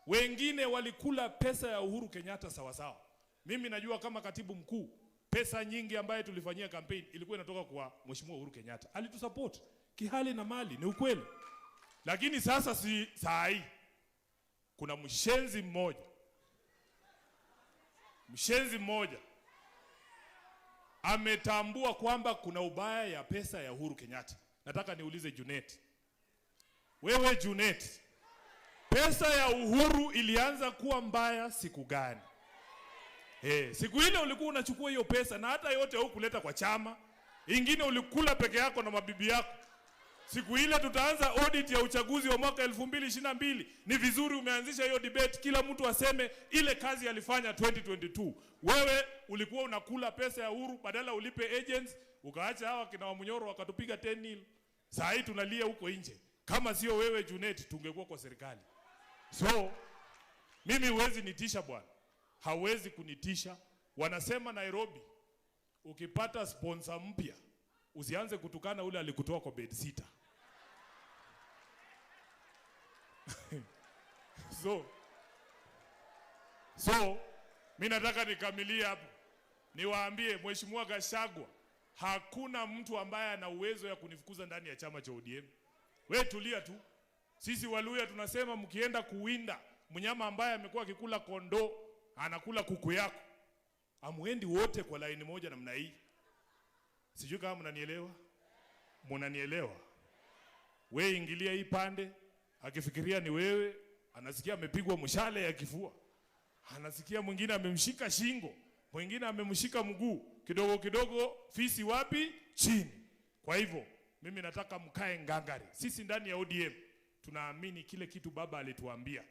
Wengine walikula pesa ya Uhuru Kenyatta sawa sawa. Mimi najua kama katibu mkuu, pesa nyingi ambaye tulifanyia campaign ilikuwa inatoka kwa Mheshimiwa Uhuru Kenyatta. Alitusupport kihali na mali, ni ukweli. Lakini sasa si saa hii kuna mshenzi mmoja ametambua kwamba kuna ubaya ya pesa ya Uhuru Kenyatta. Nataka niulize Junet. Wewe Junet, pesa ya Uhuru ilianza kuwa mbaya siku gani? Siku ile ulikuwa unachukua hiyo pesa na hata yote hukuleta kwa chama. Ingine ulikula peke yako na mabibi yako. Siku ile tutaanza audit ya uchaguzi wa mwaka 2022. Ni vizuri umeanzisha hiyo debate, kila mtu aseme ile kazi alifanya 2022. Wewe ulikuwa unakula pesa ya Uhuru, badala ulipe agents, ukaacha hawa kina Wamunyoro wakatupiga 10-0. Saa hii tunalia huko nje. Kama sio wewe Junet, tungekuwa kwa serikali. So mimi huwezi nitisha bwana. Hawezi kunitisha. Wanasema Nairobi, ukipata sponsor mpya usianze kutukana ule alikutoa kwa bedsitter. So mimi nataka nikamilie hapo. Niwaambie Mheshimiwa Gachagua, hakuna mtu ambaye ana uwezo ya kunifukuza ndani ya chama cha ODM. Wewe tulia tu. Sisi Waluya tunasema mkienda kuwinda mnyama ambaye amekuwa akikula kondoo, anakula kuku yako, amuendi wote kwa laini moja namna hii. Sijui kama mnanielewa? Mnanielewa? Wewe ingilia hii pande, akifikiria ni wewe, anasikia amepigwa mshale ya kifua. Anasikia mwingine amemshika shingo, mwingine amemshika mguu, kidogo kidogo fisi wapi? Chini. Kwa hivyo mimi nataka mkae ngangari. Sisi ndani ya ODM tunaamini kile kitu baba alituambia.